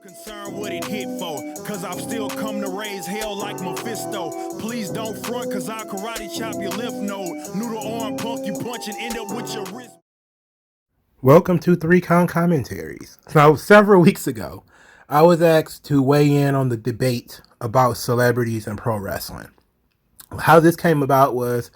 Concerned what it hit for, cause I've still come to raise hell like Mephisto. Please don't front, cause I'll karate chop your lymph node. Noodle arm punk you punch and end up with your wrist. Welcome to 3 Count Commentaries. Now, several weeks ago, I was asked to weigh in on the debate about celebrities and pro wrestling. How this came about was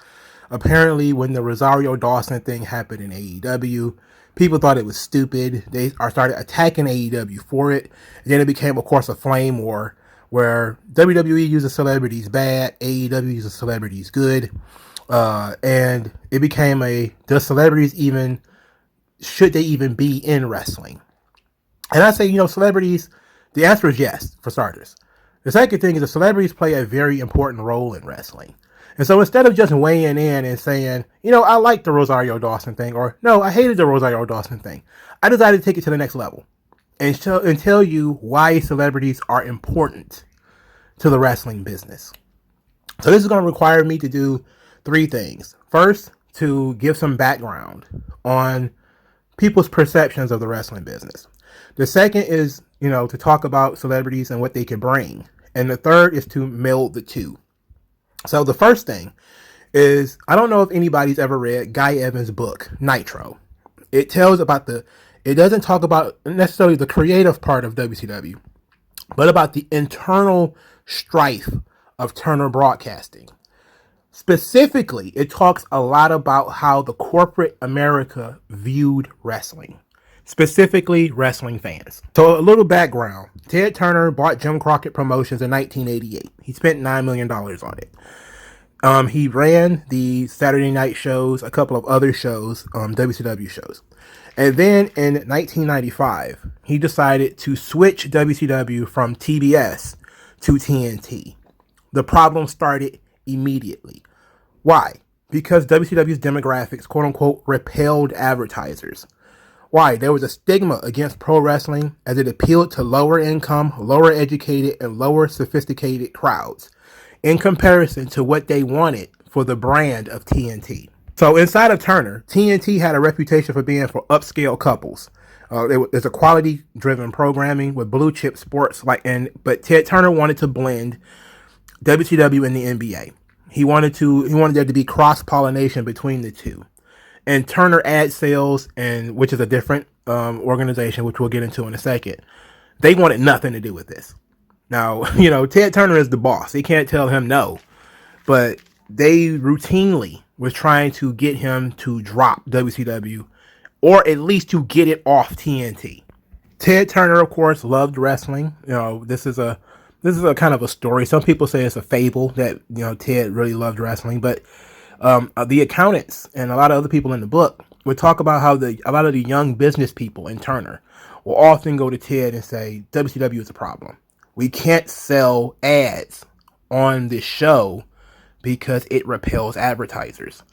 apparently when the Rosario Dawson thing happened in AEW, people thought it was stupid. They started attacking AEW for it. And then it became, of course, a flame war where WWE uses celebrities bad, AEW uses celebrities good. And it became does celebrities even, should they even be in wrestling? And I say, celebrities, the answer is yes, for starters. The second thing is that celebrities play a very important role in wrestling. And so instead of just weighing in and saying, I like the Rosario Dawson thing, or no, I hated the Rosario Dawson thing, I decided to take it to the next level and tell you why celebrities are important to the wrestling business. So this is going to require me to do three things. First, to give some background on people's perceptions of the wrestling business. The second is, to talk about celebrities and what they can bring. And the third is to meld the two. So the first thing is, I don't know if anybody's ever read Guy Evans' book, Nitro. It doesn't talk about necessarily the creative part of WCW, but about the internal strife of Turner Broadcasting. Specifically, it talks a lot about how the corporate America viewed wrestling, specifically wrestling fans. So a little background. Ted Turner bought Jim Crockett Promotions in 1988. He spent $9 million on it. He ran the Saturday night shows, a couple of other shows, WCW shows. And then in 1995, he decided to switch WCW from TBS to TNT. The problem started immediately. Why? Because WCW's demographics, quote unquote, repelled advertisers. Why? There was a stigma against pro wrestling as it appealed to lower income, lower educated, and lower sophisticated crowds in comparison to what they wanted for the brand of TNT. So inside of Turner, TNT had a reputation for being for upscale couples. There's a quality-driven programming with blue chip sports, but Ted Turner wanted to blend WCW and the NBA. He wanted there to be cross-pollination between the two. And Turner Ad Sales, which is a different organization, which we'll get into in a second, they wanted nothing to do with this. Now, Ted Turner is the boss. They can't tell him no. But they routinely was trying to get him to drop WCW, or at least to get it off TNT. Ted Turner, of course, loved wrestling. This is a kind of a story. Some people say it's a fable that, Ted really loved wrestling, but the accountants and a lot of other people in the book would talk about how a lot of the young business people in Turner will often go to Ted and say, WCW is a problem. We can't sell ads on this show because it repels advertisers.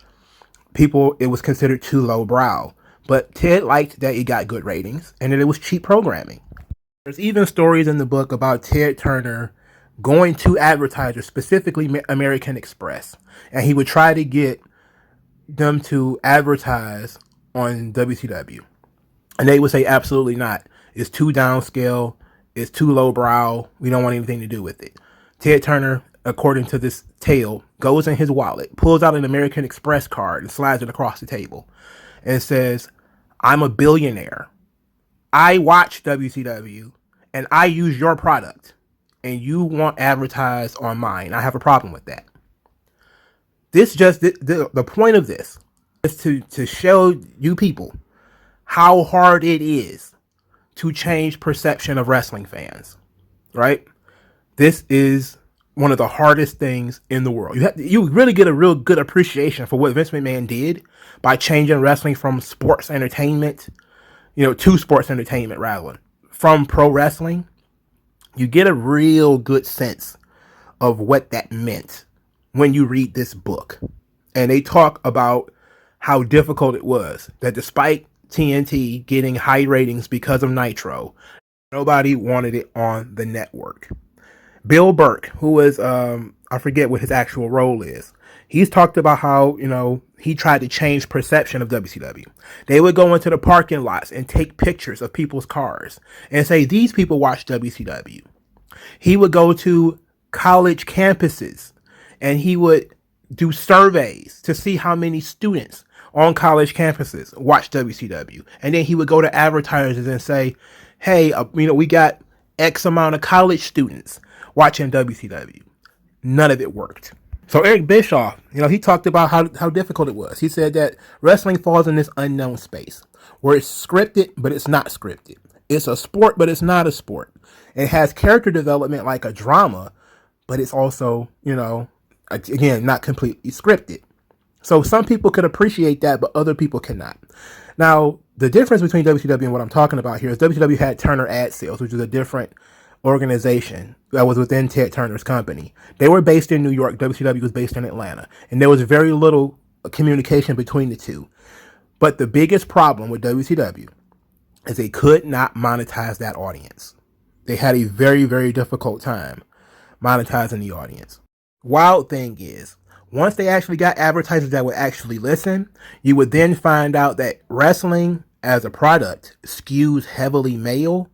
It was considered too lowbrow, but Ted liked that it got good ratings and that it was cheap programming. There's even stories in the book about Ted Turner going to advertisers, specifically American Express, and he would try to get them to advertise on WCW. And they would say, absolutely not. It's too downscale. It's too lowbrow. We don't want anything to do with it. Ted Turner, according to this tale, goes in his wallet, pulls out an American Express card and slides it across the table and says, I'm a billionaire. I watch WCW and I use your product and you want advertised on mine. I have a problem with that. The point of this is to show you people how hard it is to change perception of wrestling fans, right? This is one of the hardest things in the world. You really get a real good appreciation for what Vince McMahon did by changing wrestling from sports entertainment, to sports entertainment rather, from pro wrestling. You get a real good sense of what that meant when you read this book. And they talk about how difficult it was, that despite TNT getting high ratings because of Nitro, nobody wanted it on the network. Bill Burke, who was a I forget what his actual role is. He's talked about how, he tried to change perception of WCW. They would go into the parking lots and take pictures of people's cars and say, these people watch WCW. He would go to college campuses and he would do surveys to see how many students on college campuses watch WCW. And then he would go to advertisers and say, hey, we got X amount of college students watching WCW. None of it worked. So Eric Bischoff, he talked about how difficult it was. He said that wrestling falls in this unknown space where it's scripted, but it's not scripted. It's a sport, but it's not a sport. It has character development like a drama, but it's also, again, not completely scripted. So some people could appreciate that, but other people cannot. Now, the difference between WCW and what I'm talking about here is WCW had Turner Ad Sales, which is a different organization that was within Ted Turner's company. They were based in New York. WCW was based in Atlanta. And there was very little communication between the two. But the biggest problem with WCW is they could not monetize that audience. They had a very, very difficult time monetizing the audience. Wild thing is, once they actually got advertisers that would actually listen, you would then find out that wrestling as a product skews heavily male,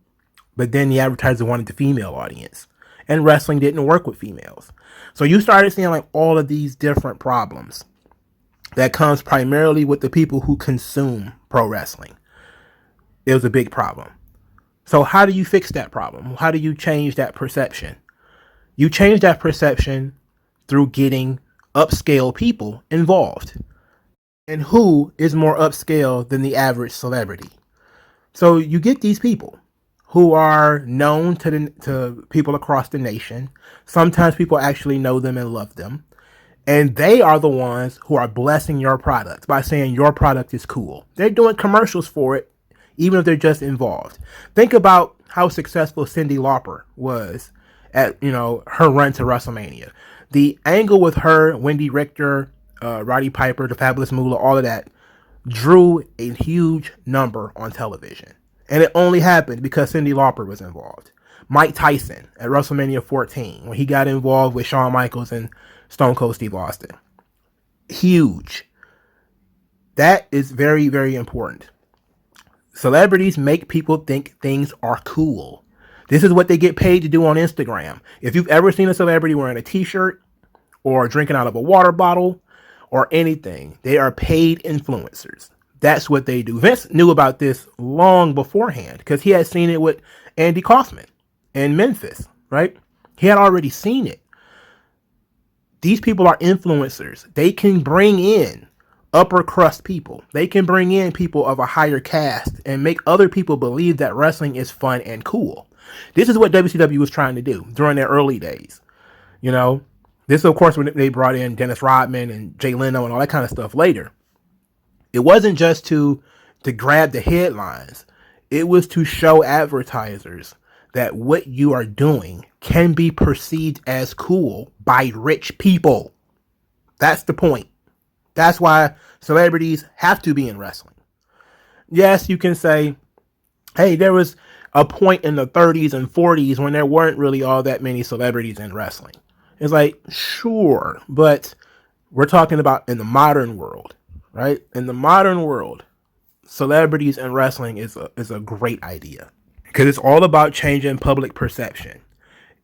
but then the advertiser wanted the female audience. And wrestling didn't work with females. So you started seeing like all of these different problems that comes primarily with the people who consume pro wrestling. It was a big problem. So how do you fix that problem? How do you change that perception? You change that perception through getting upscale people involved. And who is more upscale than the average celebrity? So you get these people who are known to people across the nation. Sometimes people actually know them and love them. And they are the ones who are blessing your product by saying your product is cool. They're doing commercials for it, even if they're just involved. Think about how successful Cyndi Lauper was at, her run to WrestleMania. The angle with her, Wendy Richter, Roddy Piper, the Fabulous Moolah, all of that drew a huge number on television. And it only happened because Cyndi Lauper was involved. Mike Tyson at WrestleMania 14, when he got involved with Shawn Michaels and Stone Cold Steve Austin. Huge. That is very, very important. Celebrities make people think things are cool. This is what they get paid to do on Instagram. If you've ever seen a celebrity wearing a t-shirt or drinking out of a water bottle or anything, they are paid influencers. That's what they do. Vince knew about this long beforehand because he had seen it with Andy Kaufman in Memphis, right? He had already seen it. These people are influencers. They can bring in upper crust people. They can bring in people of a higher caste and make other people believe that wrestling is fun and cool. This is what WCW was trying to do during their early days. This, of course, when they brought in Dennis Rodman and Jay Leno and all that kind of stuff later. It wasn't just to grab the headlines. It was to show advertisers that what you are doing can be perceived as cool by rich people. That's the point. That's why celebrities have to be in wrestling. Yes, you can say, hey, there was a point in the 30s and 40s when there weren't really all that many celebrities in wrestling. It's like, sure, but we're talking about in the modern world, right? In the modern world, celebrities in wrestling is a great idea because it's all about changing public perception.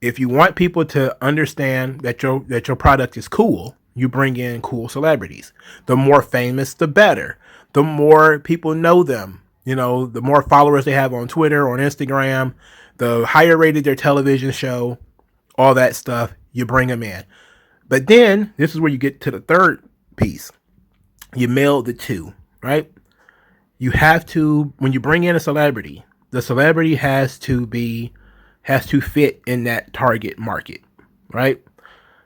If you want people to understand that your product is cool, you bring in cool celebrities. The more famous, the better. The more people know them, the more followers they have on Twitter or on Instagram, the higher rated their television show, all that stuff, you bring them in. But then this is where you get to the third piece. You meld the two, right? You have to, when you bring in a celebrity, the celebrity has to fit in that target market, right?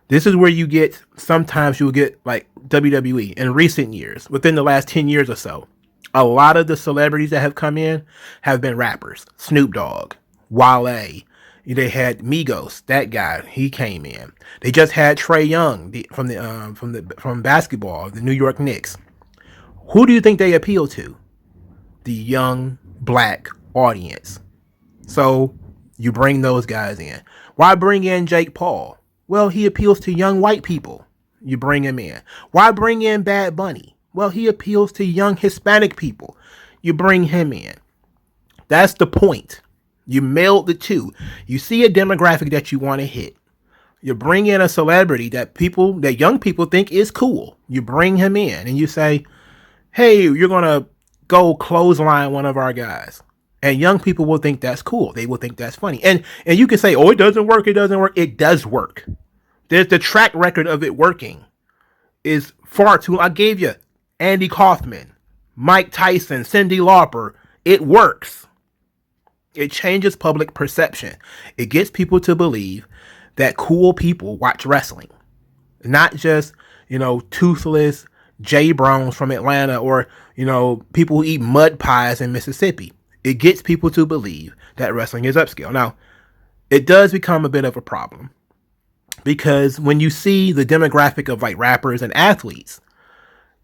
This is where sometimes you'll get like WWE in recent years, within the last 10 years or so. A lot of the celebrities that have come in have been rappers. Snoop Dogg, Wale. They had Migos, that guy, he came in. They just had Trae Young from basketball, the New York Knicks. Who do you think they appeal to? The young black audience. So you bring those guys in. Why bring in Jake Paul? Well, he appeals to young white people. You bring him in. Why bring in Bad Bunny? Well, he appeals to young Hispanic people. You bring him in. That's the point. You meld the two. You see a demographic that you want to hit. You bring in a celebrity that young people think is cool. You bring him in and you say, hey, you're going to go clothesline one of our guys. And young people will think that's cool. They will think that's funny. And you can say, oh, it doesn't work. It doesn't work. It does work. There's the track record of it working is far too. I gave you Andy Kaufman, Mike Tyson, Cyndi Lauper. It works. It changes public perception. It gets people to believe that cool people watch wrestling, not just, toothless Jay Browns from Atlanta or, people who eat mud pies in Mississippi. It gets people to believe that wrestling is upscale. Now, it does become a bit of a problem because when you see the demographic of like rappers and athletes,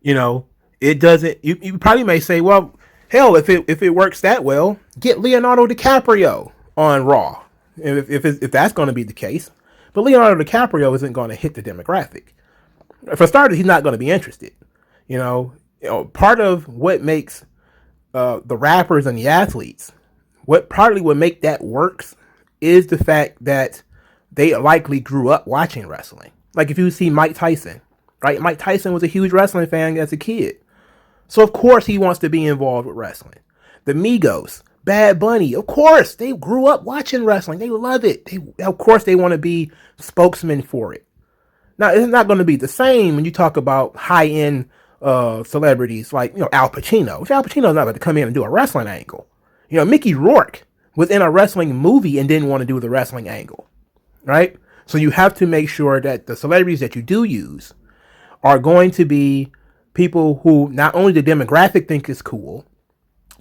it doesn't, you probably may say, well, hell, if it works that well, get Leonardo DiCaprio on Raw. If that's going to be the case. But Leonardo DiCaprio isn't going to hit the demographic. For starters, he's not going to be interested. Part of what makes the rappers and the athletes, partly what make that works is the fact that they likely grew up watching wrestling. Like if you see Mike Tyson, right? Mike Tyson was a huge wrestling fan as a kid. So of course he wants to be involved with wrestling. The Migos, Bad Bunny, of course they grew up watching wrestling. They love it. Of course they want to be spokesmen for it. Now it's not going to be the same when you talk about high-end celebrities like Al Pacino. Which Al Pacino's not about to come in and do a wrestling angle. Mickey Rourke was in a wrestling movie and didn't want to do the wrestling angle, right? So you have to make sure that the celebrities that you do use are going to be people who not only the demographic think is cool,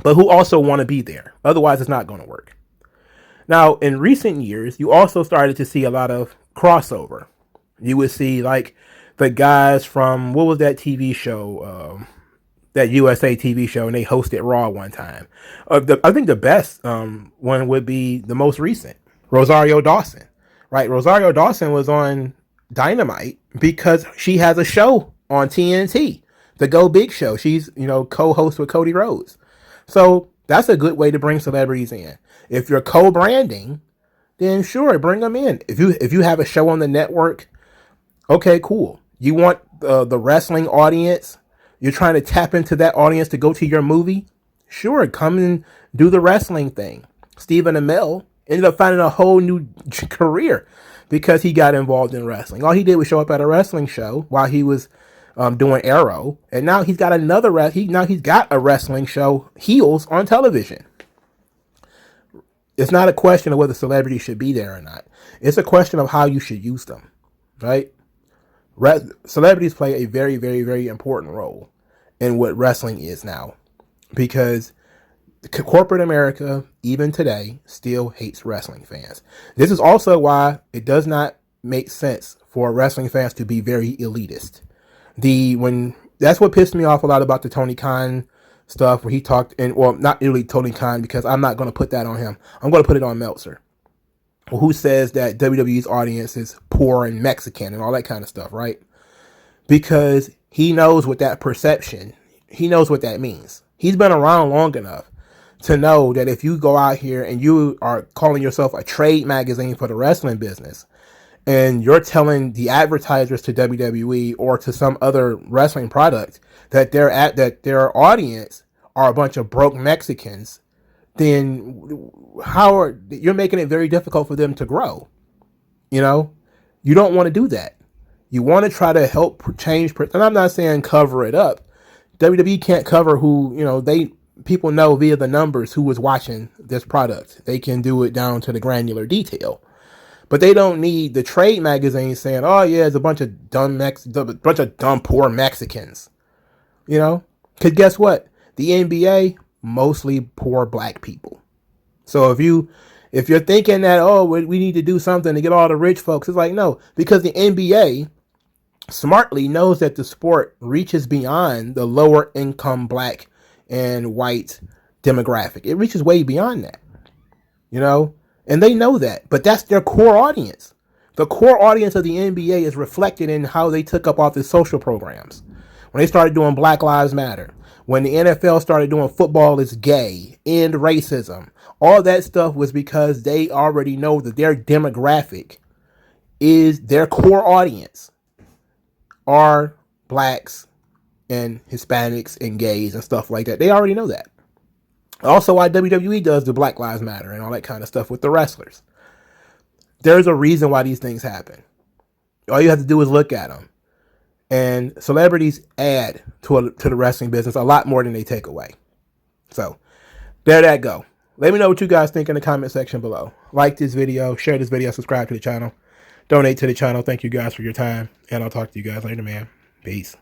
but who also want to be there. Otherwise, it's not going to work. Now, in recent years, you also started to see a lot of crossover. You would see like the guys from, what was that TV show, that USA TV show, and they hosted Raw one time. I think the best one would be the most recent, Rosario Dawson, right? Rosario Dawson was on Dynamite because she has a show on TNT, the Go Big Show. She's, co-host with Cody Rhodes. So that's a good way to bring celebrities in. If you're co-branding, then sure, bring them in. If you have a show on the network, okay, cool. You want the wrestling audience, you're trying to tap into that audience to go to your movie, sure, come and do the wrestling thing. Stephen Amell ended up finding a whole new career because he got involved in wrestling. All he did was show up at a wrestling show while he was doing Arrow, and now he's got he's got a wrestling show, Heels, on television. It's not a question of whether celebrities should be there or not. It's a question of how you should use them, right? Celebrities play a very, very, very important role in what wrestling is now, because corporate America, even today, still hates wrestling fans. This is also why it does not make sense for wrestling fans to be very elitist. That's what pissed me off a lot about the Tony Khan stuff, where he talked, not really Tony Khan, because I'm not going to put that on him. I'm going to put it on Meltzer, who says that WWE's audience is poor and Mexican and all that kind of stuff, right? Because he knows what that perception, he knows what that means. He's been around long enough to know that if you go out here and you are calling yourself a trade magazine for the wrestling business, and you're telling the advertisers to WWE or to some other wrestling product that their audience are a bunch of broke Mexicans, then you're making it very difficult for them to grow. You don't want to do that. You want to try to help change, and I'm not saying cover it up. WWE can't cover who, people know via the numbers who was watching this product. They can do it down to the granular detail. But they don't need the trade magazine saying, oh yeah, it's a bunch of dumb poor Mexicans. Because guess what? The NBA, mostly poor black people. So if you're thinking that, oh, we need to do something to get all the rich folks, it's like, no, because the NBA smartly knows that the sport reaches beyond the lower income black and white demographic. It reaches way beyond that, and they know that, but that's their core audience. The core audience of the NBA is reflected in how they took up all the social programs. When they started doing Black Lives Matter, when the NFL started doing football is gay, end racism, all that stuff was because they already know that their demographic is their core audience are blacks and Hispanics and gays and stuff like that. They already know that. Also, why WWE does the Black Lives Matter and all that kind of stuff with the wrestlers. There's a reason why these things happen. All you have to do is look at them. And celebrities add to the wrestling business a lot more than they take away. So, there that go. Let me know what you guys think in the comment section below. Like this video, share this video, subscribe to the channel, donate to the channel. Thank you guys for your time, and I'll talk to you guys later, man. Peace.